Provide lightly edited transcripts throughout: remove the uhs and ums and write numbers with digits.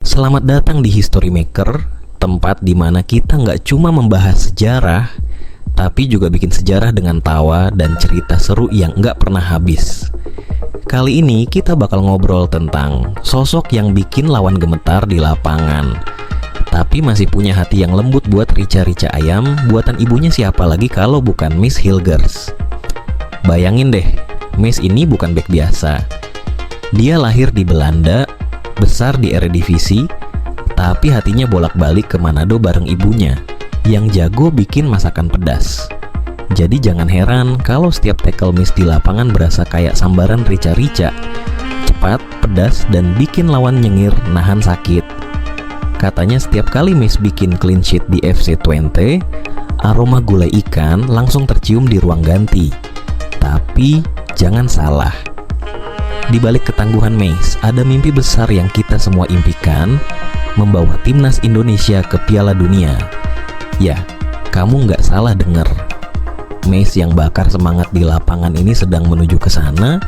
Selamat datang di History Maker, tempat di mana kita nggak cuma membahas sejarah, tapi juga bikin sejarah dengan tawa dan cerita seru yang nggak pernah habis. Kali ini kita bakal ngobrol tentang sosok yang bikin lawan gemetar di lapangan, tapi masih punya hati yang lembut buat rica-rica ayam buatan ibunya siapa lagi kalau bukan Miss Hilgers. Bayangin deh, Miss ini bukan bek biasa. Dia lahir di Belanda, besar di Eredivisie, tapi hatinya bolak-balik ke Manado bareng ibunya yang jago bikin masakan pedas. Jadi jangan heran kalau setiap tackle Miss di lapangan berasa kayak sambaran rica-rica. Cepat, pedas, dan bikin lawan nyengir nahan sakit. Katanya setiap kali Miss bikin clean sheet di FC Twente, aroma gulai ikan langsung tercium di ruang ganti. Tapi jangan salah, di balik ketangguhan Miss ada mimpi besar yang kita semua impikan, membawa timnas Indonesia ke Piala Dunia. Ya, kamu nggak salah denger. Miss yang bakar semangat di lapangan ini sedang menuju ke sana,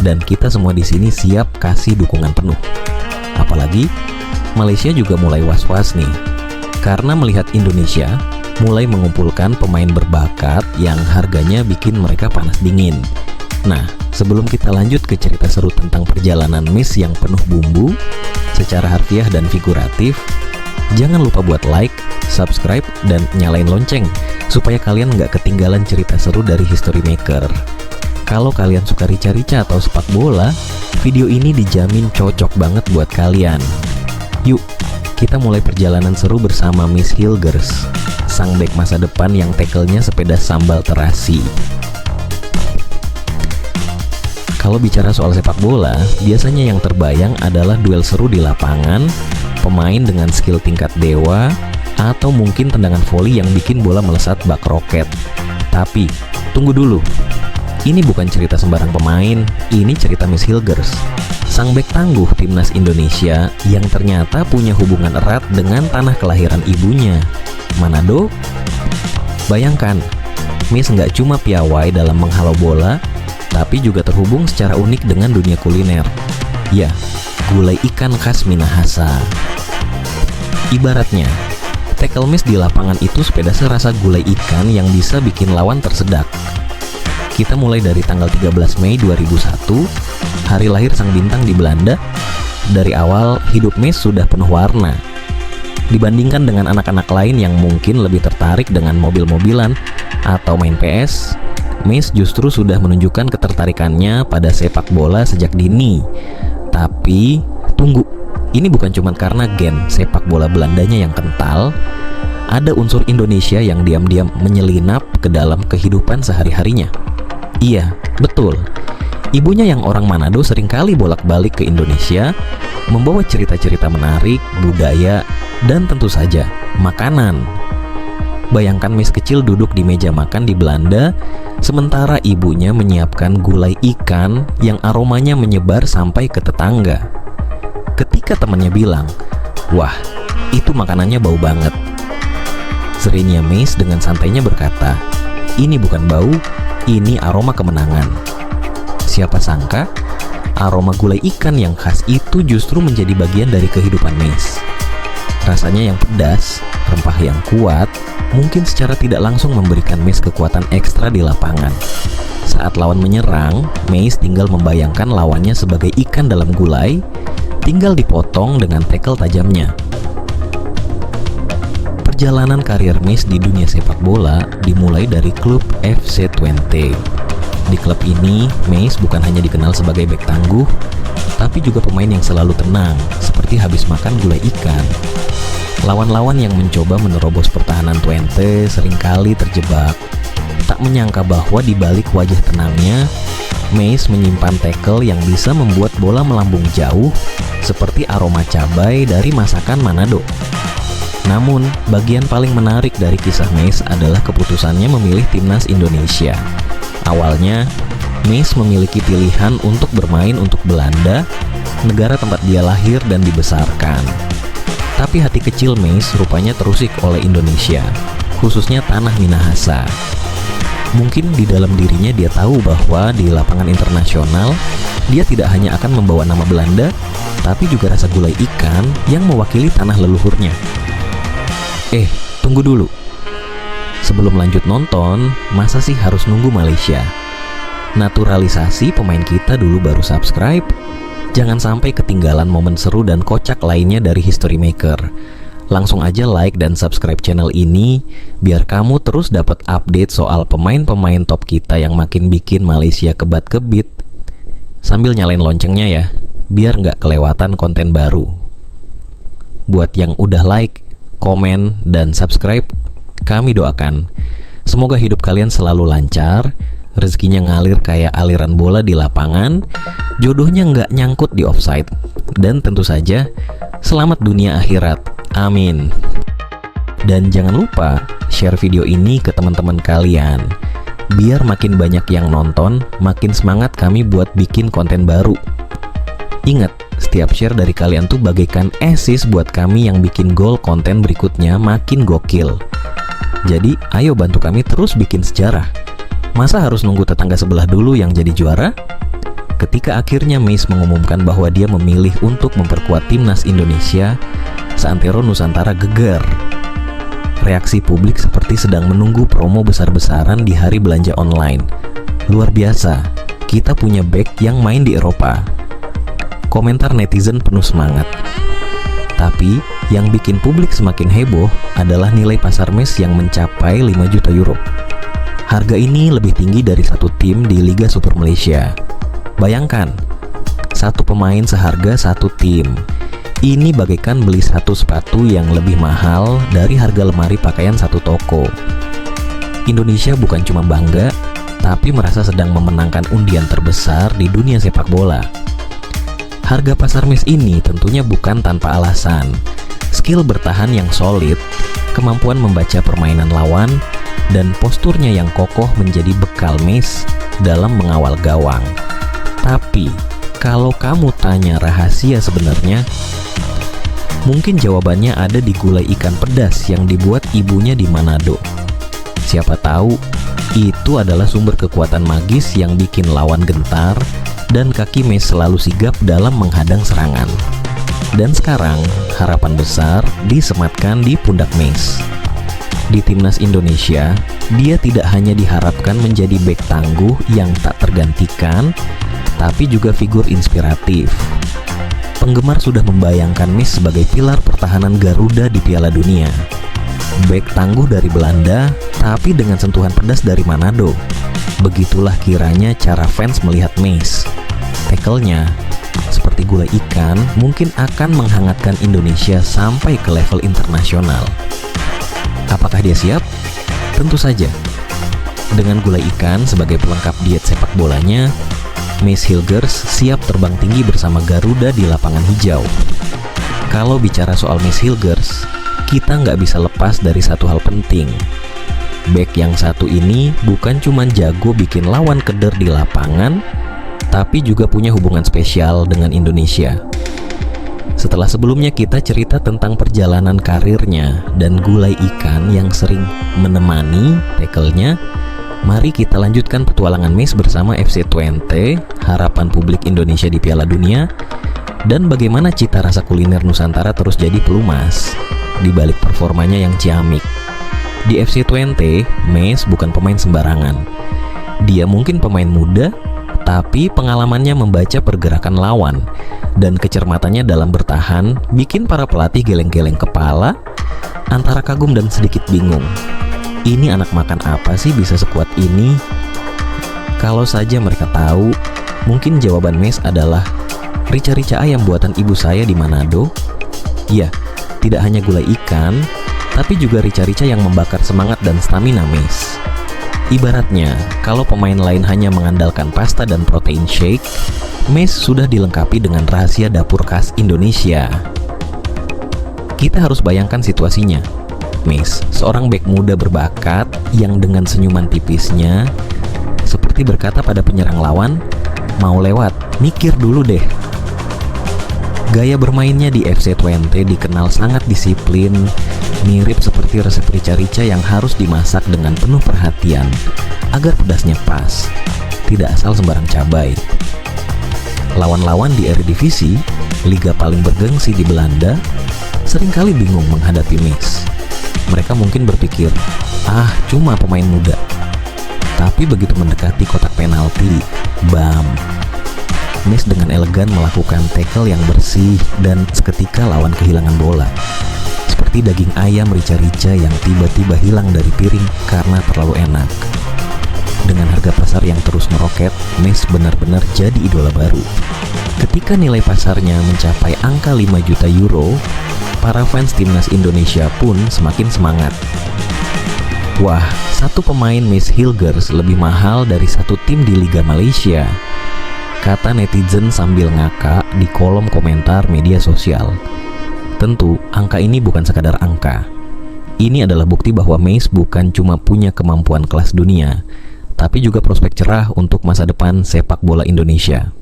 dan kita semua di sini siap kasih dukungan penuh. Apalagi Malaysia juga mulai was-was nih, karena melihat Indonesia mulai mengumpulkan pemain berbakat yang harganya bikin mereka panas dingin. Nah, sebelum kita lanjut ke cerita seru tentang perjalanan Miss yang penuh bumbu, secara harfiah dan figuratif, jangan lupa buat like, subscribe, dan nyalain lonceng supaya kalian nggak ketinggalan cerita seru dari History Maker. Kalau kalian suka rica-rica atau sepak bola, video ini dijamin cocok banget buat kalian. Yuk, kita mulai perjalanan seru bersama Miss Hilgers, sang bek masa depan yang tackle-nya sepeda sambal terasi. Kalau bicara soal sepak bola, biasanya yang terbayang adalah duel seru di lapangan, pemain dengan skill tingkat dewa, atau mungkin tendangan voli yang bikin bola melesat bak roket. Tapi, tunggu dulu. Ini bukan cerita sembarang pemain, ini cerita Miss Hilgers, sang bek tangguh timnas Indonesia yang ternyata punya hubungan erat dengan tanah kelahiran ibunya, Manado. Bayangkan, Miss nggak cuma piawai dalam menghalau bola, tapi juga terhubung secara unik dengan dunia kuliner. Ya, gulai ikan khas Minahasa. Ibaratnya, tackle Miss di lapangan itu sepeda serasa gulai ikan yang bisa bikin lawan tersedak. Kita mulai dari tanggal 13 Mei 2001, hari lahir sang bintang di Belanda. Dari awal, hidup Miss sudah penuh warna. Dibandingkan dengan anak-anak lain yang mungkin lebih tertarik dengan mobil-mobilan atau main PS, Miss justru sudah menunjukkan ketertarikannya pada sepak bola sejak dini. Tapi, tunggu, ini bukan cuma karena gen sepak bola Belandanya yang kental. Ada unsur Indonesia yang diam-diam menyelinap ke dalam kehidupan sehari-harinya. Iya, betul. Ibunya yang orang Manado seringkali bolak-balik ke Indonesia, membawa cerita-cerita menarik, budaya, dan tentu saja makanan. Bayangkan Miss kecil duduk di meja makan di Belanda, sementara ibunya menyiapkan gulai ikan yang aromanya menyebar sampai ke tetangga. Ketika temannya bilang, "Wah, itu makanannya bau banget," serinya Miss dengan santainya berkata, "Ini bukan bau, ini aroma kemenangan." Siapa sangka, aroma gulai ikan yang khas itu justru menjadi bagian dari kehidupan Miss. Rasanya yang pedas, rempah yang kuat, mungkin secara tidak langsung memberikan Miss kekuatan ekstra di lapangan. Saat lawan menyerang, Miss tinggal membayangkan lawannya sebagai ikan dalam gulai, tinggal dipotong dengan tackle tajamnya. Perjalanan karir Miss di dunia sepak bola dimulai dari klub FC Twente. Di klub ini, Miss bukan hanya dikenal sebagai bek tangguh, tapi juga pemain yang selalu tenang, seperti habis makan gulai ikan. Lawan-lawan yang mencoba menerobos pertahanan Twente seringkali terjebak. Tak menyangka bahwa di balik wajah tenangnya, Miss menyimpan tackle yang bisa membuat bola melambung jauh, seperti aroma cabai dari masakan Manado. Namun, bagian paling menarik dari kisah Miss adalah keputusannya memilih timnas Indonesia. Awalnya, Miss memiliki pilihan untuk bermain untuk Belanda, negara tempat dia lahir dan dibesarkan. Tapi hati kecil Miss rupanya terusik oleh Indonesia, khususnya tanah Minahasa. Mungkin di dalam dirinya dia tahu bahwa di lapangan internasional, Dia tidak hanya akan membawa nama Belanda, tapi juga rasa gulai ikan yang mewakili tanah leluhurnya. Tunggu dulu. Sebelum lanjut nonton, masa sih harus nunggu Malaysia? Naturalisasi pemain kita dulu baru subscribe. Jangan sampai ketinggalan momen seru dan kocak lainnya dari History Maker. Langsung aja like dan subscribe channel ini biar kamu terus dapat update soal pemain-pemain top kita yang makin bikin Malaysia kebat-kebit. Sambil nyalain loncengnya ya, biar nggak kelewatan konten baru. Buat yang udah like, komen, dan subscribe, kami doakan semoga hidup kalian selalu lancar, rezekinya ngalir kayak aliran bola di lapangan, jodohnya nggak nyangkut di offside, dan tentu saja selamat dunia akhirat. Amin. Dan jangan lupa share video ini ke teman-teman kalian, biar makin banyak yang nonton, makin semangat kami buat bikin konten baru. Ingat, setiap share dari kalian tuh bagaikan assist buat kami yang bikin goal konten berikutnya makin gokil. Jadi, ayo bantu kami terus bikin sejarah. Masa harus nunggu tetangga sebelah dulu yang jadi juara? Ketika akhirnya Mace mengumumkan bahwa dia memilih untuk memperkuat timnas Indonesia, seantero Nusantara geger. Reaksi publik seperti sedang menunggu promo besar-besaran di hari belanja online. Luar biasa, kita punya back yang main di Eropa. Komentar netizen penuh semangat. Tapi, yang bikin publik semakin heboh adalah nilai pasar Mace yang mencapai 5 juta euro. Harga ini lebih tinggi dari satu tim di Liga Super Malaysia. Bayangkan, satu pemain seharga satu tim. Ini bagaikan beli satu sepatu yang lebih mahal dari harga lemari pakaian satu toko. Indonesia bukan cuma bangga, tapi merasa sedang memenangkan undian terbesar di dunia sepak bola. Harga pasar Mace ini tentunya bukan tanpa alasan. Skill bertahan yang solid, kemampuan membaca permainan lawan, dan posturnya yang kokoh menjadi bekal Mace dalam mengawal gawang. Tapi, kalau kamu tanya rahasia sebenarnya, mungkin jawabannya ada di gulai ikan pedas yang dibuat ibunya di Manado. Siapa tahu, itu adalah sumber kekuatan magis yang bikin lawan gentar dan kaki Mace selalu sigap dalam menghadang serangan. Dan sekarang, harapan besar disematkan di pundak Mace. Di timnas Indonesia, dia tidak hanya diharapkan menjadi bek tangguh yang tak tergantikan, tapi juga figur inspiratif. Penggemar sudah membayangkan Mace sebagai pilar pertahanan Garuda di Piala Dunia. Bek tangguh dari Belanda, tapi dengan sentuhan pedas dari Manado. Begitulah kiranya cara fans melihat Mace. Tackle-nya, seperti gulai ikan, mungkin akan menghangatkan Indonesia sampai ke level internasional. Apakah dia siap? Tentu saja. Dengan gulai ikan sebagai pelengkap diet sepak bolanya, Mace Hilgers siap terbang tinggi bersama Garuda di lapangan hijau. Kalau bicara soal Mace Hilgers, kita nggak bisa lepas dari satu hal penting. Bek yang satu ini bukan cuma jago bikin lawan keder di lapangan, tapi juga punya hubungan spesial dengan Indonesia. Setelah sebelumnya kita cerita tentang perjalanan karirnya dan gulai ikan yang sering menemani tackle-nya, mari kita lanjutkan petualangan Mace bersama FC Twente, harapan publik Indonesia di Piala Dunia, dan bagaimana cita rasa kuliner Nusantara terus jadi pelumas di balik performanya yang ciamik. Di FC Twente, Mace bukan pemain sembarangan. Dia mungkin pemain muda, tapi pengalamannya membaca pergerakan lawan dan kecermatannya dalam bertahan bikin para pelatih geleng-geleng kepala, antara kagum dan sedikit bingung. Ini anak makan apa sih bisa sekuat ini? Kalau saja mereka tahu, mungkin jawaban Mace adalah rica-rica ayam buatan ibu saya di Manado. Ya, tidak hanya gulai ikan, tapi juga rica-rica yang membakar semangat dan stamina Mace. Ibaratnya, kalau pemain lain hanya mengandalkan pasta dan protein shake, Mace sudah dilengkapi dengan rahasia dapur khas Indonesia. Kita harus bayangkan situasinya. Mace, seorang bek muda berbakat yang dengan senyuman tipisnya seperti berkata pada penyerang lawan, "Mau lewat, mikir dulu deh." Gaya bermainnya di FC Twente dikenal sangat disiplin, mirip seperti resep rica-rica yang harus dimasak dengan penuh perhatian agar pedasnya pas, tidak asal sembarang cabai. Lawan-lawan di Eredivisie, liga paling bergengsi di Belanda, seringkali bingung menghadapi Meis. Mereka mungkin berpikir, cuma pemain muda. Tapi begitu mendekati kotak penalti, bam! Meis dengan elegan melakukan tackle yang bersih dan seketika lawan kehilangan bola. Seperti daging ayam rica-rica yang tiba-tiba hilang dari piring karena terlalu enak. Dengan harga pasar yang terus meroket, Meis benar-benar jadi idola baru. Ketika nilai pasarnya mencapai angka 5 juta euro, para fans timnas Indonesia pun semakin semangat. Wah, satu pemain Meis Hilgers lebih mahal dari satu tim di Liga Malaysia, kata netizen sambil ngakak di kolom komentar media sosial. Tentu, angka ini bukan sekadar angka. Ini adalah bukti bahwa Meis bukan cuma punya kemampuan kelas dunia, tapi juga prospek cerah untuk masa depan sepak bola Indonesia.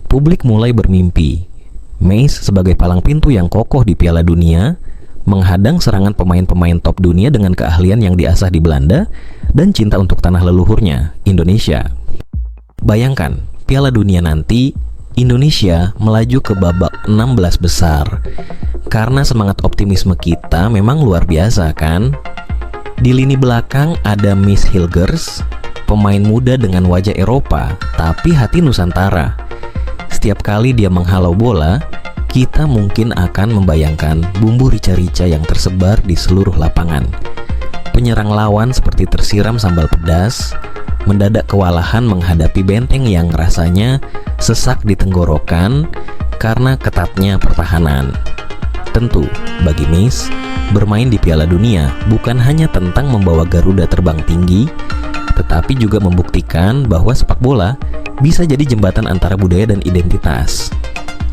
Publik mulai bermimpi. Meis sebagai palang pintu yang kokoh di Piala Dunia, menghadang serangan pemain-pemain top dunia dengan keahlian yang diasah di Belanda dan cinta untuk tanah leluhurnya, Indonesia. Bayangkan, Piala Dunia nanti, Indonesia melaju ke babak 16 besar. Karena semangat optimisme kita memang luar biasa kan? Di lini belakang ada Meis Hilgers, pemain muda dengan wajah Eropa, tapi hati Nusantara. Setiap kali dia menghalau bola, kita mungkin akan membayangkan bumbu rica-rica yang tersebar di seluruh lapangan. Penyerang lawan seperti tersiram sambal pedas, mendadak kewalahan menghadapi benteng yang rasanya sesak di tenggorokan karena ketatnya pertahanan. Tentu, bagi Meis, bermain di Piala Dunia bukan hanya tentang membawa Garuda terbang tinggi, tetapi juga membuktikan bahwa sepak bola bisa jadi jembatan antara budaya dan identitas.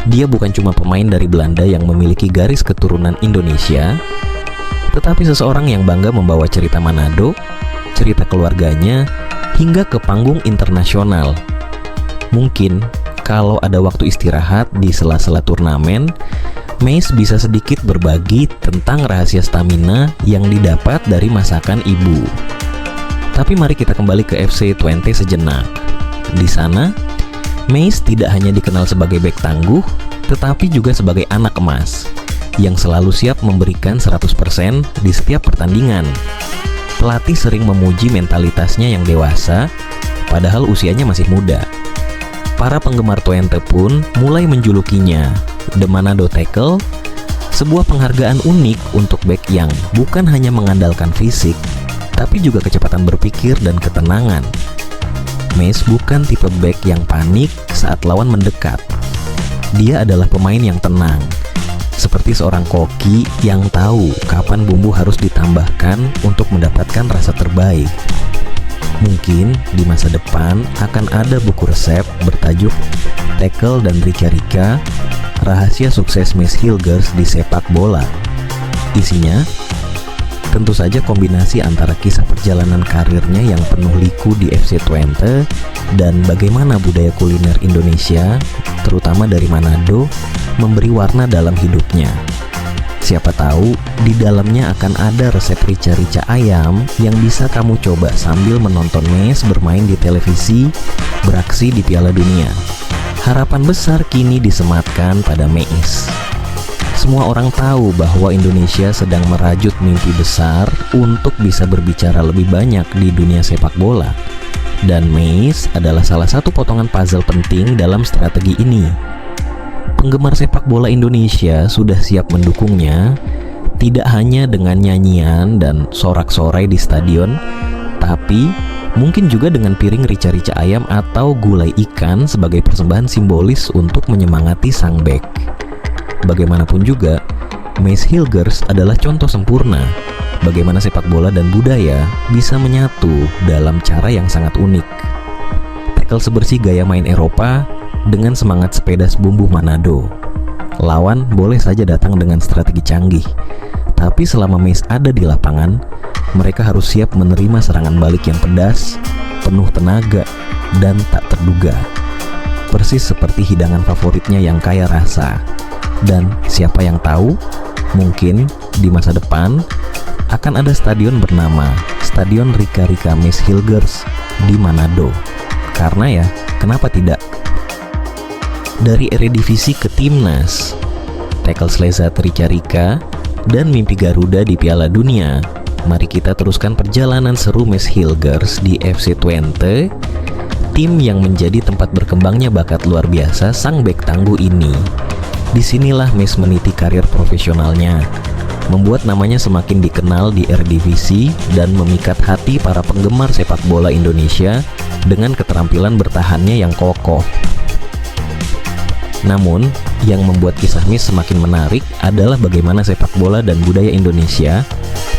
Dia bukan cuma pemain dari Belanda yang memiliki garis keturunan Indonesia, tetapi seseorang yang bangga membawa cerita Manado, cerita keluarganya, hingga ke panggung internasional. Mungkin kalau ada waktu istirahat di sela-sela turnamen, Meis bisa sedikit berbagi tentang rahasia stamina yang didapat dari masakan ibu. Tapi mari kita kembali ke FC Twente sejenak. Di sana, Meis tidak hanya dikenal sebagai bek tangguh, tetapi juga sebagai anak emas yang selalu siap memberikan 100% di setiap pertandingan. Pelatih sering memuji mentalitasnya yang dewasa, padahal usianya masih muda. Para penggemar Twente pun mulai menjulukinya The Manado Tackle, sebuah penghargaan unik untuk bek yang bukan hanya mengandalkan fisik, tapi juga kecepatan berpikir dan ketenangan. Meis bukan tipe bek yang panik saat lawan mendekat. Dia adalah pemain yang tenang, seperti seorang koki yang tahu kapan bumbu harus ditambahkan untuk mendapatkan rasa terbaik. Mungkin di masa depan akan ada buku resep bertajuk Tackle dan Rica-Rica, Rahasia Sukses Meis Hilgers di Sepak Bola. Isinya tentu saja kombinasi antara kisah perjalanan karirnya yang penuh liku di FC Twente dan bagaimana budaya kuliner Indonesia, terutama dari Manado, memberi warna dalam hidupnya. Siapa tahu di dalamnya akan ada resep rica-rica ayam yang bisa kamu coba sambil menonton Meis bermain di televisi, beraksi di Piala Dunia. Harapan besar kini disematkan pada Meis. Semua orang tahu bahwa Indonesia sedang merajut mimpi besar untuk bisa berbicara lebih banyak di dunia sepak bola. Dan Meis adalah salah satu potongan puzzle penting dalam strategi ini. Penggemar sepak bola Indonesia sudah siap mendukungnya, tidak hanya dengan nyanyian dan sorak-sorai di stadion, tapi mungkin juga dengan piring rica-rica ayam atau gulai ikan sebagai persembahan simbolis untuk menyemangati sang bek. Bagaimanapun juga, Meis Hilgers adalah contoh sempurna bagaimana sepak bola dan budaya bisa menyatu dalam cara yang sangat unik. Tackle sebersih gaya main Eropa dengan semangat sepeda bumbu Manado. Lawan boleh saja datang dengan strategi canggih, tapi selama Meis ada di lapangan, mereka harus siap menerima serangan balik yang pedas, penuh tenaga, dan tak terduga. Persis seperti hidangan favoritnya yang kaya rasa. Dan siapa yang tahu, mungkin di masa depan akan ada stadion bernama Stadion Rica-Rica Meis Hilgers di Manado. Karena ya, kenapa tidak? dari Eredivisie ke Timnas, tackle lezat Rica-Rica, dan mimpi Garuda di Piala Dunia. Mari kita teruskan perjalanan seru Mees Hilgers di FC Twente, tim yang menjadi tempat berkembangnya bakat luar biasa sang bek tangguh ini. Disinilah Mees meniti karir profesionalnya, membuat namanya semakin dikenal di Eredivisie dan memikat hati para penggemar sepak bola Indonesia dengan keterampilan bertahannya yang kokoh. Namun, yang membuat kisah Mees semakin menarik adalah bagaimana sepak bola dan budaya Indonesia,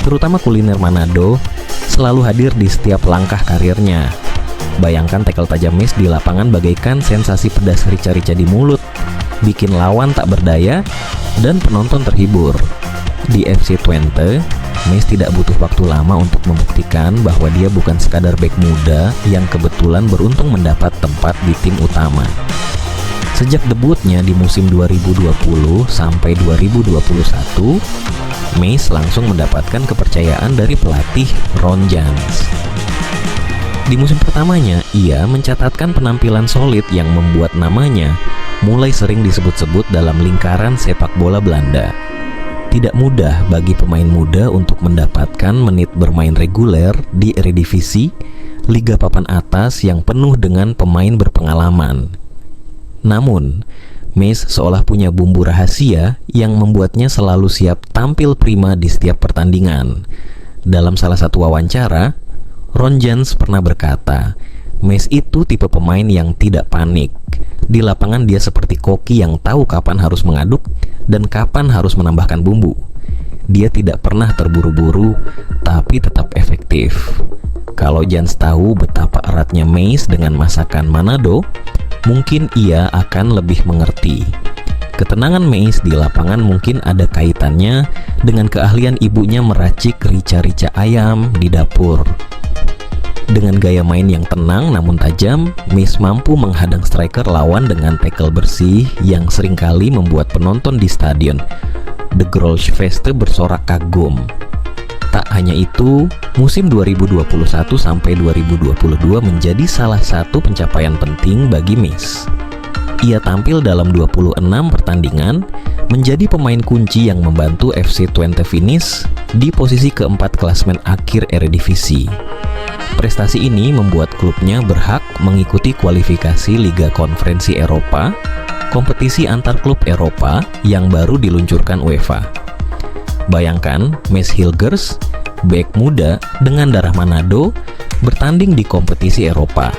terutama kuliner Manado, selalu hadir di setiap langkah karirnya. Bayangkan tackle tajam Mees di lapangan bagaikan sensasi pedas rica-rica di mulut, bikin lawan tak berdaya, dan penonton terhibur. Di FC Twente, Mees tidak butuh waktu lama untuk membuktikan bahwa dia bukan sekadar bek muda yang kebetulan beruntung mendapat tempat di tim utama. Sejak debutnya di musim 2020 sampai 2021, Mees langsung mendapatkan kepercayaan dari pelatih Ron Jans. Di musim pertamanya, ia mencatatkan penampilan solid yang membuat namanya mulai sering disebut-sebut dalam lingkaran sepak bola Belanda. Tidak mudah bagi pemain muda untuk mendapatkan menit bermain reguler di Eredivisie, liga papan atas yang penuh dengan pemain berpengalaman. Namun, Mees seolah punya bumbu rahasia yang membuatnya selalu siap tampil prima di setiap pertandingan. Dalam salah satu wawancara, Ron Jans pernah berkata, Mees itu tipe pemain yang tidak panik. Di lapangan dia seperti koki yang tahu kapan harus mengaduk dan kapan harus menambahkan bumbu. Dia tidak pernah terburu-buru, tapi tetap efektif. Kalau Jans tahu betapa eratnya Mees dengan masakan Manado, mungkin ia akan lebih mengerti. Ketenangan Mees di lapangan mungkin ada kaitannya dengan keahlian ibunya meracik rica-rica ayam di dapur. Dengan gaya main yang tenang namun tajam, Mees mampu menghadang striker lawan dengan tackle bersih yang seringkali membuat penonton di stadion De Grolschfeste bersorak kagum. Tak hanya itu, musim 2021 sampai 2022 menjadi salah satu pencapaian penting bagi Mees. Ia tampil dalam 26 pertandingan, menjadi pemain kunci yang membantu FC Twente finish di posisi keempat klasmen akhir Eredivisie. Prestasi ini membuat klubnya berhak mengikuti kualifikasi Liga Konferensi Eropa, kompetisi antar klub Eropa yang baru diluncurkan UEFA. Bayangkan, Mees Hilgers, bek muda dengan darah Manado, bertanding di kompetisi Eropa.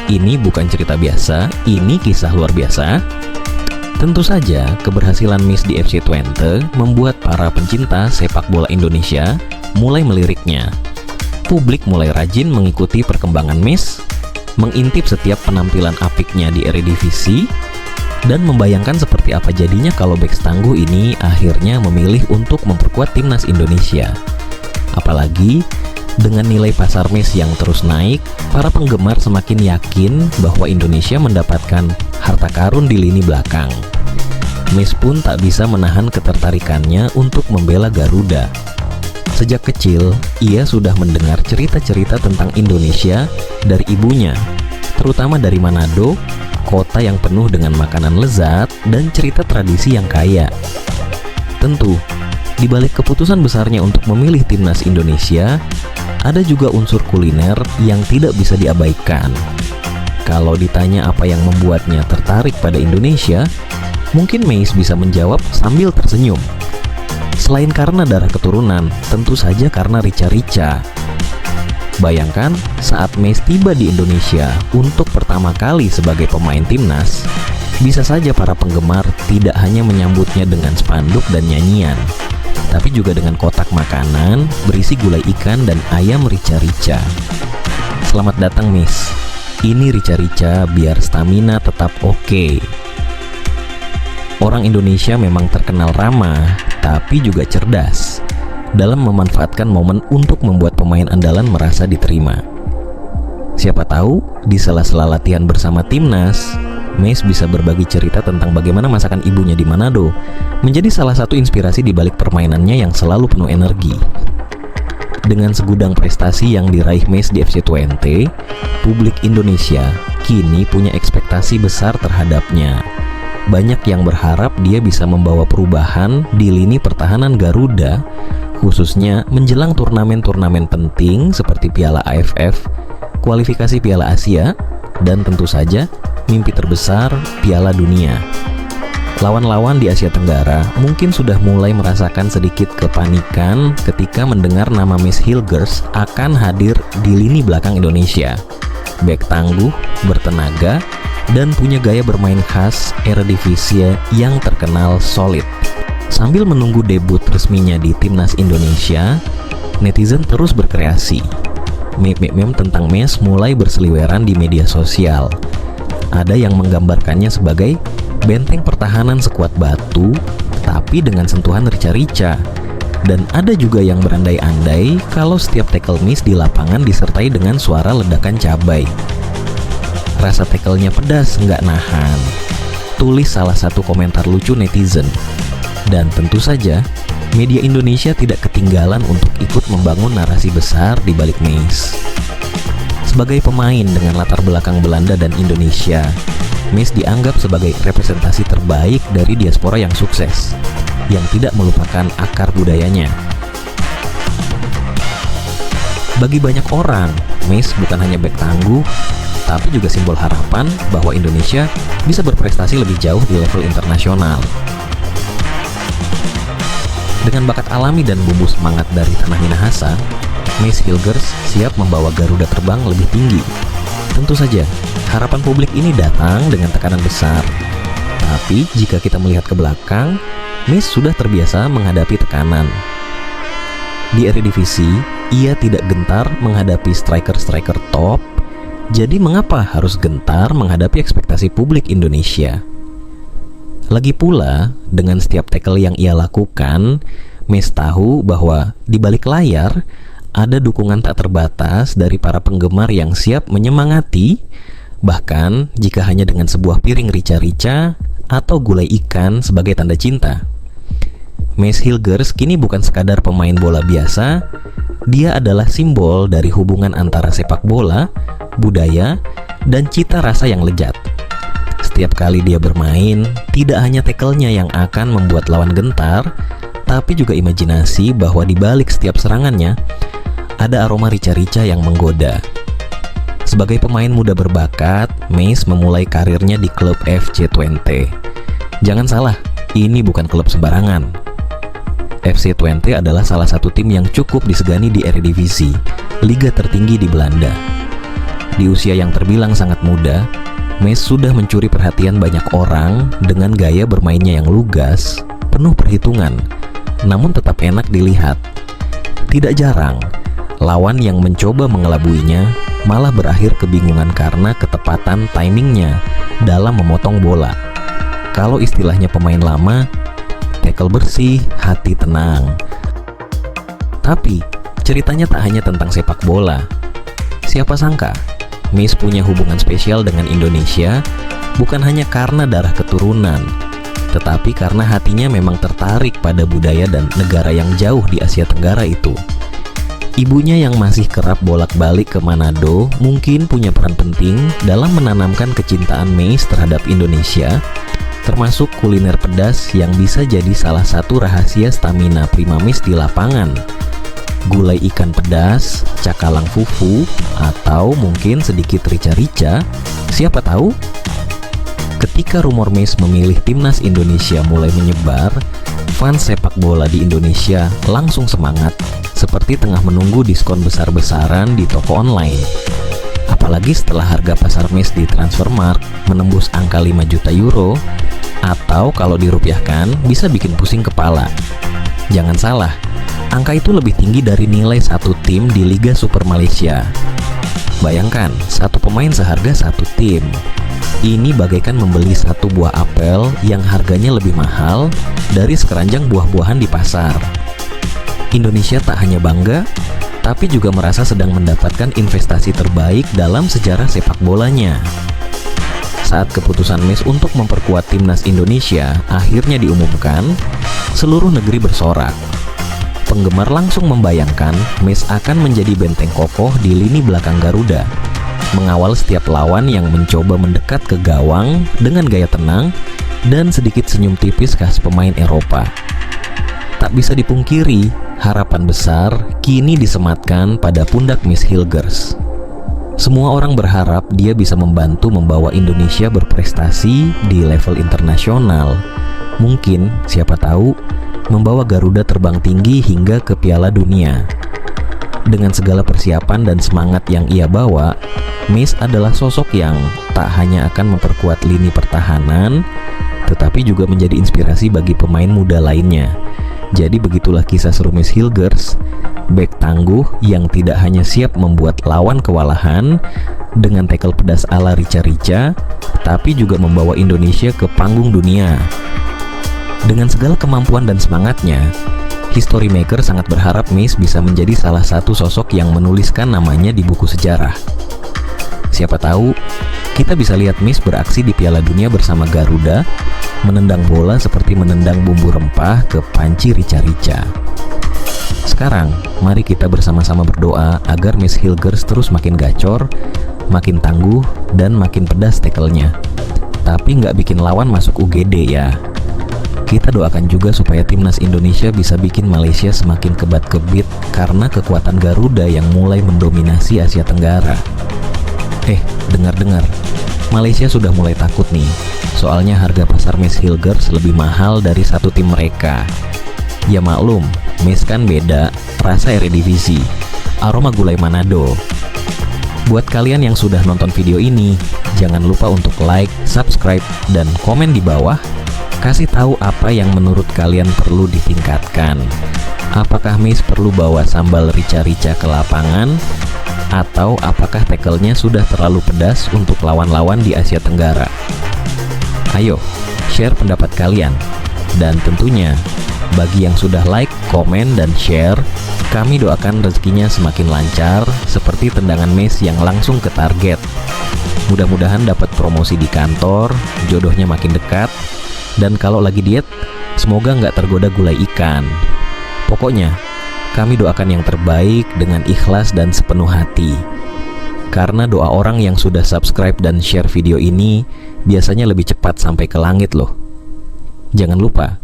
Ini bukan cerita biasa, ini kisah luar biasa. Tentu saja, keberhasilan Mees di FC Twente membuat para pencinta sepak bola Indonesia mulai meliriknya. Publik mulai rajin mengikuti perkembangan Mees, mengintip setiap penampilan apiknya di Eredivisie, dan membayangkan seperti apa jadinya kalau bek tangguh ini akhirnya memilih untuk memperkuat timnas Indonesia. Apalagi, dengan nilai pasar Mees yang terus naik, para penggemar semakin yakin bahwa Indonesia mendapatkan harta karun di lini belakang. Mees pun tak bisa menahan ketertarikannya untuk membela Garuda. Sejak kecil, ia sudah mendengar cerita-cerita tentang Indonesia dari ibunya, terutama dari Manado, kota yang penuh dengan makanan lezat dan cerita tradisi yang kaya. Tentu, di balik keputusan besarnya untuk memilih timnas Indonesia, ada juga unsur kuliner yang tidak bisa diabaikan. Kalau ditanya apa yang membuatnya tertarik pada Indonesia, mungkin Mees bisa menjawab sambil tersenyum. Selain karena darah keturunan, tentu saja karena rica-rica. Bayangkan saat Mees tiba di Indonesia untuk pertama kali sebagai pemain timnas, bisa saja para penggemar tidak hanya menyambutnya dengan spanduk dan nyanyian, tapi juga dengan kotak makanan berisi gulai ikan dan ayam rica-rica. Selamat datang Mees, ini rica-rica biar stamina tetap oke. Orang Indonesia memang terkenal ramah, tapi juga cerdas dalam memanfaatkan momen untuk membuat pemain andalan merasa diterima. Siapa tahu, di sela-sela latihan bersama timnas, Mees bisa berbagi cerita tentang bagaimana masakan ibunya di Manado menjadi salah satu inspirasi di balik permainannya yang selalu penuh energi. Dengan segudang prestasi yang diraih Mees di FC Twente, publik Indonesia kini punya ekspektasi besar terhadapnya. banyak yang berharap dia bisa membawa perubahan di lini pertahanan Garuda, khususnya menjelang turnamen-turnamen penting seperti Piala AFF, kualifikasi Piala Asia, dan tentu saja mimpi terbesar Piala Dunia. Lawan-lawan di Asia Tenggara mungkin sudah mulai merasakan sedikit kepanikan ketika mendengar nama Mees Hilgers akan hadir di lini belakang Indonesia. Bek tangguh, bertenaga, dan punya gaya bermain khas Eredivisie yang terkenal solid. Sambil menunggu debut resminya di Timnas Indonesia, netizen terus berkreasi. Meme-meme tentang Mees mulai berseliweran di media sosial. Ada yang menggambarkannya sebagai benteng pertahanan sekuat batu, tapi dengan sentuhan rica-rica. Dan ada juga yang berandai-andai kalau setiap tackle Mees di lapangan disertai dengan suara ledakan cabai. Rasa tackle-nya pedas, nggak nahan, tulis salah satu komentar lucu netizen. Dan tentu saja, media Indonesia tidak ketinggalan untuk ikut membangun narasi besar di balik Mees. Sebagai pemain dengan latar belakang Belanda dan Indonesia, Mees dianggap sebagai representasi terbaik dari diaspora yang sukses, yang tidak melupakan akar budayanya. Bagi banyak orang, Mees bukan hanya bek tangguh, tapi juga simbol harapan bahwa Indonesia bisa berprestasi lebih jauh di level internasional. Dengan bakat alami dan bumbu semangat dari tanah Minahasa, Mees Hilgers siap membawa Garuda terbang lebih tinggi. Tentu saja, harapan publik ini datang dengan tekanan besar. Tapi jika kita melihat ke belakang, Mees sudah terbiasa menghadapi tekanan. Di Eredivisie, ia tidak gentar menghadapi striker-striker top. Jadi mengapa harus gentar menghadapi ekspektasi publik Indonesia? Lagi pula, dengan setiap tackle yang ia lakukan, Mees tahu bahwa di balik layar ada dukungan tak terbatas dari para penggemar yang siap menyemangati, bahkan jika hanya dengan sebuah piring rica-rica atau gulai ikan sebagai tanda cinta. Mees Hilgers kini bukan sekadar pemain bola biasa, dia adalah simbol dari hubungan antara sepak bola, budaya, dan cita rasa yang lezat. Setiap kali dia bermain, tidak hanya tackle-nya yang akan membuat lawan gentar, tapi juga imajinasi bahwa di balik setiap serangannya ada aroma rica-rica yang menggoda. Sebagai pemain muda berbakat, Mees memulai karirnya di klub FC Twente. Jangan salah, ini bukan klub sembarangan. FC Twente adalah salah satu tim yang cukup disegani di Eredivisie, liga tertinggi di Belanda. Di usia yang terbilang sangat muda, Mees sudah mencuri perhatian banyak orang dengan gaya bermainnya yang lugas, penuh perhitungan, namun tetap enak dilihat. Tidak jarang, lawan yang mencoba mengelabuinya malah berakhir kebingungan karena ketepatan timingnya dalam memotong bola. Kalau istilahnya pemain lama, tackle bersih, hati tenang. Tapi, ceritanya tak hanya tentang sepak bola. Siapa sangka, Mees punya hubungan spesial dengan Indonesia, bukan hanya karena darah keturunan, tetapi karena hatinya memang tertarik pada budaya dan negara yang jauh di Asia Tenggara itu. Ibunya yang masih kerap bolak-balik ke Manado mungkin punya peran penting dalam menanamkan kecintaan Mees terhadap Indonesia, termasuk kuliner pedas yang bisa jadi salah satu rahasia stamina prima Mees di lapangan. Gulai ikan pedas, cakalang fufu, atau mungkin sedikit rica-rica, siapa tahu? Ketika rumor Mees memilih timnas Indonesia mulai menyebar, fans sepak bola di Indonesia langsung semangat, seperti tengah menunggu diskon besar-besaran di toko online. Apalagi setelah harga pasar Mees di Transfermarkt menembus angka 5 juta euro, atau kalau dirupiahkan bisa bikin pusing kepala. Jangan salah, angka itu lebih tinggi dari nilai satu tim di Liga Super Malaysia. Bayangkan, satu pemain seharga satu tim. Ini bagaikan membeli satu buah apel yang harganya lebih mahal dari sekeranjang buah-buahan di pasar. Indonesia tak hanya bangga, tapi juga merasa sedang mendapatkan investasi terbaik dalam sejarah sepak bolanya. Saat keputusan Mees untuk memperkuat timnas Indonesia akhirnya diumumkan, seluruh negeri bersorak. Penggemar langsung membayangkan Mees akan menjadi benteng kokoh di lini belakang Garuda, mengawal setiap lawan yang mencoba mendekat ke gawang dengan gaya tenang dan sedikit senyum tipis khas pemain Eropa. Tak bisa dipungkiri, harapan besar kini disematkan pada pundak Miss Hilgers. Semua orang berharap dia bisa membantu membawa Indonesia berprestasi di level internasional. Mungkin, siapa tahu, membawa Garuda terbang tinggi hingga ke Piala Dunia. Dengan segala persiapan dan semangat yang ia bawa, Miss adalah sosok yang tak hanya akan memperkuat lini pertahanan, tetapi juga menjadi inspirasi bagi pemain muda lainnya. Jadi begitulah kisah seru Miss Hilgers, bek tangguh yang tidak hanya siap membuat lawan kewalahan dengan tackle pedas ala Rica-Rica, tapi juga membawa Indonesia ke panggung dunia. Dengan segala kemampuan dan semangatnya, History Maker sangat berharap Miss bisa menjadi salah satu sosok yang menuliskan namanya di buku sejarah. Siapa tahu, kita bisa lihat Miss beraksi di Piala Dunia bersama Garuda, menendang bola seperti menendang bumbu rempah ke panci Rica-Rica. Sekarang, mari kita bersama-sama berdoa agar Miss Hilgers terus makin gacor, makin tangguh, dan makin pedas tackle-nya. Tapi nggak bikin lawan masuk UGD ya. Kita doakan juga supaya timnas Indonesia bisa bikin Malaysia semakin kebat-kebit karena kekuatan Garuda yang mulai mendominasi Asia Tenggara. Dengar-dengar, Malaysia sudah mulai takut nih. Soalnya harga pasar Miss Hilgers lebih mahal dari satu tim mereka. Ya maklum, Miss kan beda, rasa Eredivisie, aroma gulai Manado. Buat kalian yang sudah nonton video ini, jangan lupa untuk like, subscribe, dan komen di bawah. Kasih tahu apa yang menurut kalian perlu ditingkatkan. Apakah Miss perlu bawa sambal Rica-Rica ke lapangan? Atau apakah tackle-nya sudah terlalu pedas untuk lawan-lawan di Asia Tenggara? Ayo, share pendapat kalian. Dan tentunya, bagi yang sudah like, komen, dan share, kami doakan rezekinya semakin lancar, seperti tendangan Miss yang langsung ke target. Mudah-mudahan dapat promosi di kantor, jodohnya makin dekat, dan kalau lagi diet, semoga nggak tergoda gulai ikan. Pokoknya, kami doakan yang terbaik dengan ikhlas dan sepenuh hati. Karena doa orang yang sudah subscribe dan share video ini biasanya lebih cepat sampai ke langit loh. Jangan lupa,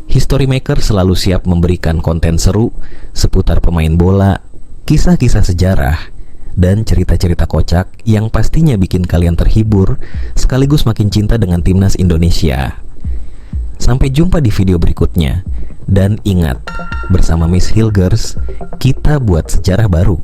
History Maker selalu siap memberikan konten seru seputar pemain bola, kisah-kisah sejarah, dan cerita-cerita kocak yang pastinya bikin kalian terhibur sekaligus makin cinta dengan timnas Indonesia. Sampai jumpa di video berikutnya. Dan ingat, bersama Miss Hilgers, kita buat sejarah baru.